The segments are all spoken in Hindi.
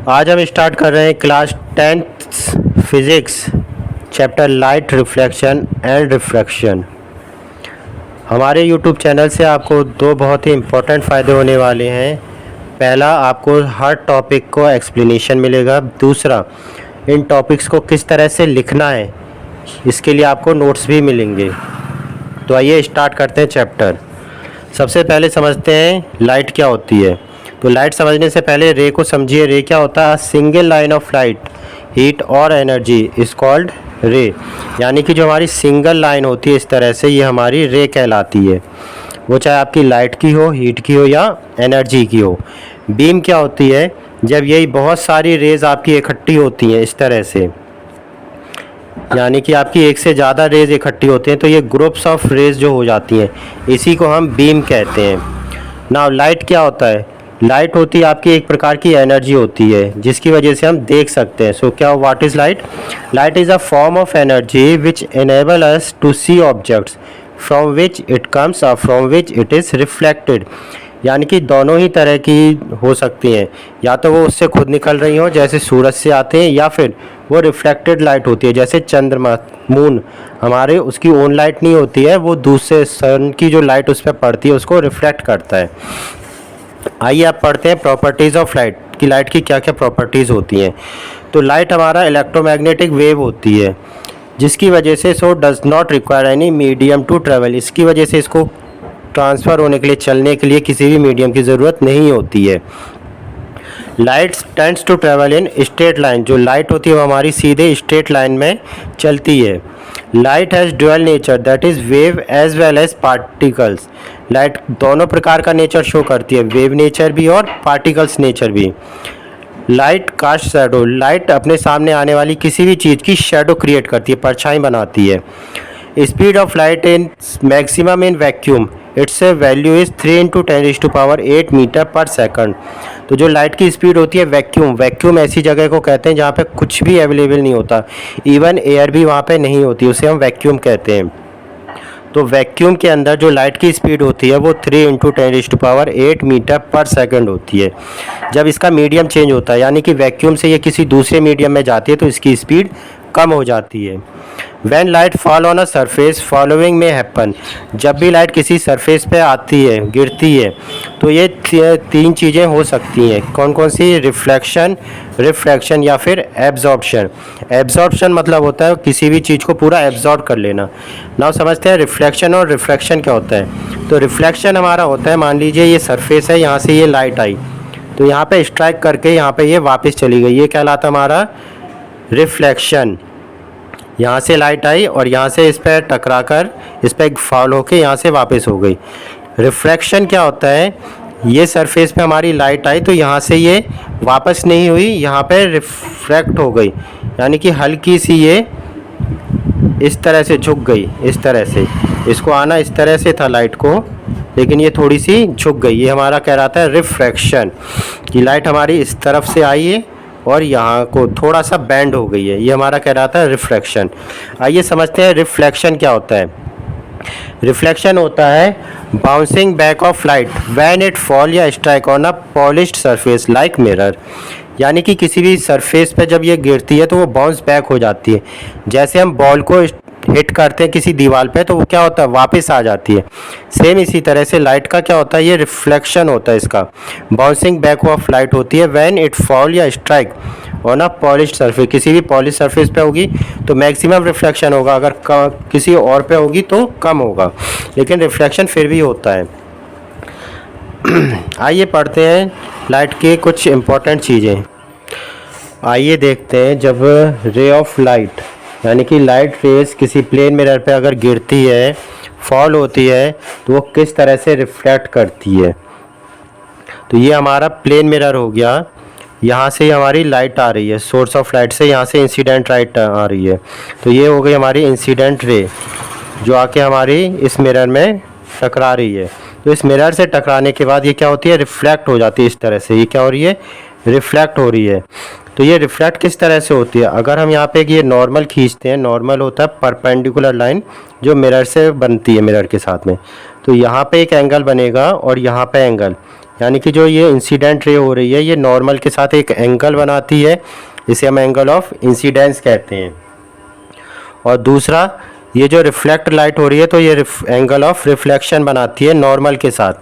आज हम स्टार्ट कर रहे हैं class 10th physics chapter light reflection and refraction. हमारे यूट्यूब चैनल से आपको दो बहुत ही इम्पोर्टेंट फ़ायदे होने वाले हैं। पहला, आपको हर टॉपिक को एक्सप्लेनेशन मिलेगा। दूसरा, इन टॉपिक्स को किस तरह से लिखना है इसके लिए आपको नोट्स भी मिलेंगे। तो आइए स्टार्ट करते हैं चैप्टर। सबसे पहले समझते हैं लाइट क्या होती है। तो लाइट समझने से पहले रे को समझिए। रे क्या होता है? Single line of light, heat और एनर्जी इज कॉल्ड रे। यानी कि जो हमारी सिंगल लाइन होती है इस तरह से, ये हमारी रे कहलाती है। वो चाहे आपकी लाइट की हो, हीट की हो या एनर्जी की हो। बीम क्या होती है? जब यही बहुत सारी रेज आपकी इकट्ठी होती हैं इस तरह से, यानी कि आपकी एक से ज़्यादा रेज इकट्ठी होती हैं, तो ये ग्रुप्स ऑफ रेज जो हो जाती हैं, इसी को हम बीम कहते हैं। नाउ लाइट क्या होता है? लाइट होती है आपकी एक प्रकार की एनर्जी होती है जिसकी वजह से हम देख सकते हैं। सो क्या what is light? Light is a form of energy which enable us to see objects from which it comes और from which it is reflected. यानी कि दोनों ही तरह की हो सकती हैं, या तो वो उससे खुद निकल रही हो जैसे सूरज से आते हैं, या फिर वो रिफ्लेक्टेड लाइट होती है जैसे चंद्रमा, मून हमारे, उसकी ओन लाइट नहीं होती है, वो दूसरे सन की जो लाइट उस पर पड़ती है उसको रिफ्लेक्ट करता है। आइए आप पढ़ते हैं प्रॉपर्टीज़ ऑफ लाइट कि लाइट की क्या क्या प्रॉपर्टीज़ होती हैं। तो लाइट हमारा इलेक्ट्रोमैग्नेटिक वेव होती है जिसकी वजह से so does not require any medium to travel. इसकी वजह से इसको ट्रांसफ़र होने के लिए, चलने के लिए किसी भी मीडियम की ज़रूरत नहीं होती है। Light tends to travel in straight line. जो लाइट होती है वो हमारी सीधे स्ट्रेट लाइन में चलती है। Light has dual nature, that is wave as well as particles. Light दोनों प्रकार का नेचर शो करती है, वेव नेचर भी और पार्टिकल्स नेचर भी। लाइट कास्ट शैडो, लाइट अपने सामने आने वाली किसी भी चीज़ की शैडो क्रिएट करती है, परछाई बनाती है। Speed of light in maximum in vacuum, its value is 3 × 10⁸ metre पर सेकंड। तो जो लाइट की स्पीड होती है वैक्यूम, वैक्यूम ऐसी जगह को कहते हैं जहाँ पे कुछ भी अवेलेबल नहीं होता, इवन एयर भी वहाँ पे नहीं होती, उसे हम वैक्यूम कहते हैं। तो वैक्यूम के अंदर जो लाइट की स्पीड होती है वो 3 × 10⁸ मीटर पर सेकंड होती है। जब इसका मीडियम चेंज होता है, यानी कि वैक्यूम से ये किसी दूसरे मीडियम में जाती है, तो इसकी स्पीड कम हो जाती है। When light fall on a surface, following may happen। जब भी लाइट किसी सरफेस पे आती है, गिरती है, तो ये तीन चीज़ें हो सकती हैं। कौन कौन सी? रिफ्लेक्शन, रिफ्रैक्शन या फिर एब्जॉर्प्शन। एब्जॉर्प्शन मतलब होता है किसी भी चीज़ को पूरा एब्जॉर्ब कर लेना। नाउ समझते हैं रिफ्लेक्शन और रिफ्रैक्शन क्या होता है। तो रिफ्लेक्शन हमारा होता है, मान लीजिए ये सरफेस है, यहाँ से ये लाइट आई, तो यहाँ पे स्ट्राइक करके यहाँ पे ये वापस चली गई, ये कहलाता हमारा रिफ्लेक्शन। यहाँ से लाइट आई और यहाँ से इस पर टकरा कर, इस पर फॉल होके यहाँ से वापस हो गई। रिफ्रैक्शन क्या होता है? ये सरफेस पे हमारी लाइट आई, तो यहाँ से ये वापस नहीं हुई, यहाँ पे रिफ्रैक्ट हो गई, यानी कि हल्की सी ये इस तरह से झुक गई, इस तरह से। इसको आना इस तरह से था लाइट को, लेकिन ये थोड़ी सी झुक गई, ये हमारा कहलाता है रिफ्रैक्शन। कि लाइट हमारी इस तरफ से आई है और यहाँ को थोड़ा सा बैंड हो गई है, ये हमारा कहलाता है रिफ्रैक्शन। आइए समझते हैं रिफ्लेक्शन क्या होता है। रिफ्लेक्शन होता है bouncing back of light when it fall या strike on a polished surface like mirror. यानी कि किसी भी सरफेस पे जब ये गिरती है तो वो बाउंस बैक हो जाती है। जैसे हम बॉल को हिट करते हैं किसी दीवार पे, तो वो क्या होता है? वापस आ जाती है। सेम इसी तरह से लाइट का क्या होता है? ये रिफ्लेक्शन होता है इसका। बाउंसिंग बैक ऑफ लाइट होती है व्हेन इट फॉल या strike on a polished surface. किसी भी पॉलिश सरफेस पे होगी तो मैक्सिमम रिफ्लेक्शन होगा, अगर किसी और पे होगी तो कम होगा, लेकिन रिफ्लेक्शन फिर भी होता है। आइए पढ़ते हैं लाइट के कुछ इम्पोर्टेंट चीज़ें। आइए देखते हैं, जब रे ऑफ लाइट यानी कि लाइट रेज किसी प्लेन मिरर पे अगर गिरती है, फॉल होती है, तो वो किस तरह से रिफ्लेक्ट करती है। तो ये हमारा प्लेन मिरर हो गया, यहाँ से हमारी लाइट आ रही है, सोर्स ऑफ लाइट से यहाँ से इंसिडेंट लाइट आ रही है, तो ये हो गई हमारी इंसिडेंट रे जो आके हमारी इस मिरर में टकरा रही है। तो इस मिरर से टकराने के बाद ये क्या होती है? रिफ्लेक्ट हो जाती है इस तरह से। ये क्या हो रही है? रिफ्लेक्ट हो रही है। तो ये रिफ्लेक्ट किस तरह से होती है? अगर हम यहाँ पे ये नॉर्मल खींचते हैं, नॉर्मल होता है परपेंडिकुलर लाइन जो मिरर से बनती है मिरर के साथ में, तो यहाँ पे एक एंगल बनेगा और यहाँ पे एंगल, यानी कि जो ये इंसिडेंट रे हो रही है ये नॉर्मल के साथ एक एंगल बनाती है, इसे हम एंगल ऑफ इंसिडेंस कहते हैं। और दूसरा, ये जो रिफ्लेक्ट लाइट हो रही है तो ये एंगल ऑफ रिफ्लेक्शन बनाती है नॉर्मल के साथ।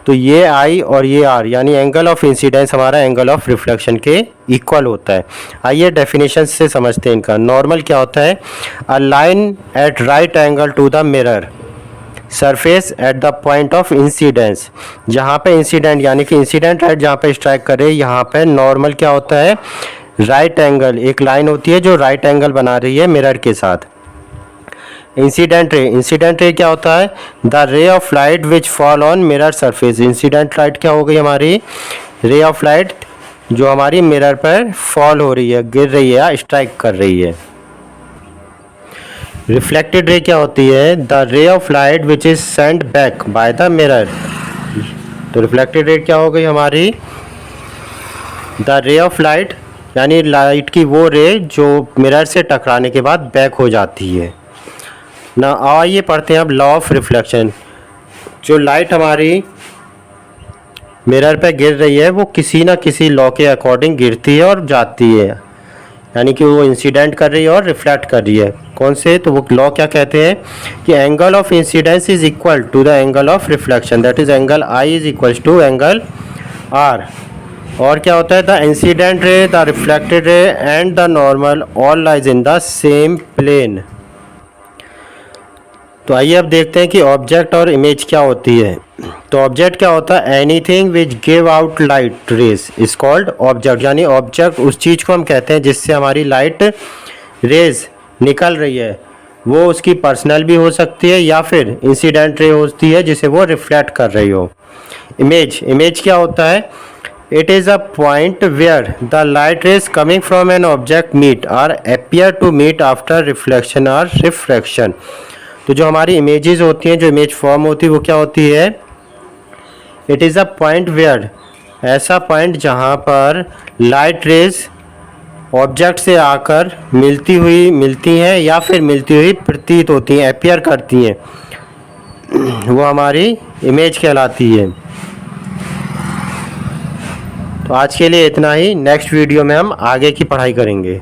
तो ये आई और ये आर यानी एंगल ऑफ इंसिडेंस हमारा एंगल ऑफ रिफ्लेक्शन के इक्वल होता है। आइए डेफिनेशन से समझते हैं इनका। नॉर्मल क्या होता है? A line at right angle to the mirror surface at the point of incidence. जहाँ पे इंसिडेंट यानी कि इंसिडेंट लाइट जहाँ पे स्ट्राइक करे, यहाँ पे नॉर्मल क्या होता है? राइट एंगल, एक लाइन होती है जो राइट एंगल बना रही है मिरर के साथ। इंसिडेंट रे क्या होता है? The ray of light which fall on mirror surface. Incident light क्या हो गई हमारी? रे ऑफ लाइट जो हमारी मिरर पर फॉल हो रही है, गिर रही है या स्ट्राइक कर रही है। रिफ्लेक्टेड रे क्या होती है? The ray of light which is sent back by the mirror. तो रिफ्लेक्टेड रे क्या हो गई हमारी? द रे ऑफ लाइट यानी लाइट की वो रे जो मिरर से टकराने के बाद बैक हो जाती है ना। आइए पढ़ते हैं अब लॉ ऑफ रिफ्लेक्शन। जो लाइट हमारी मिरर पे गिर रही है वो किसी ना किसी लॉ के अकॉर्डिंग गिरती है और जाती है, यानी कि वो इंसिडेंट कर रही है और रिफ्लेक्ट कर रही है। कौन से? तो वो लॉ क्या कहते हैं कि angle of incidence is equal to the angle of reflection, that is angle I is equal to angle R. और क्या होता है? The incident ray, the reflected ray and the normal all lies in the same plane. तो आइए अब देखते हैं कि ऑब्जेक्ट और इमेज क्या होती है। तो ऑब्जेक्ट क्या होता है? Anything which give out light rays is called object. यानी ऑब्जेक्ट उस चीज़ को हम कहते हैं जिससे हमारी लाइट रेज निकल रही है। वो उसकी पर्सनल भी हो सकती है या फिर इंसिडेंट रे होती है जिसे वो रिफ्लेक्ट कर रही हो। इमेज क्या होता है? It is a point where the light rays coming from an object meet और appear to meet after reflection और रिफ्रैक्शन। तो जो हमारी इमेजेस होती हैं, जो इमेज फॉर्म होती है वो क्या होती है? It is a point where, ऐसा पॉइंट जहाँ पर लाइट रेज ऑब्जेक्ट से आकर मिलती हैं या फिर मिलती हुई प्रतीत होती हैं, अपीयर करती हैं, वो हमारी इमेज कहलाती है। तो आज के लिए इतना ही। नेक्स्ट वीडियो में हम आगे की पढ़ाई करेंगे।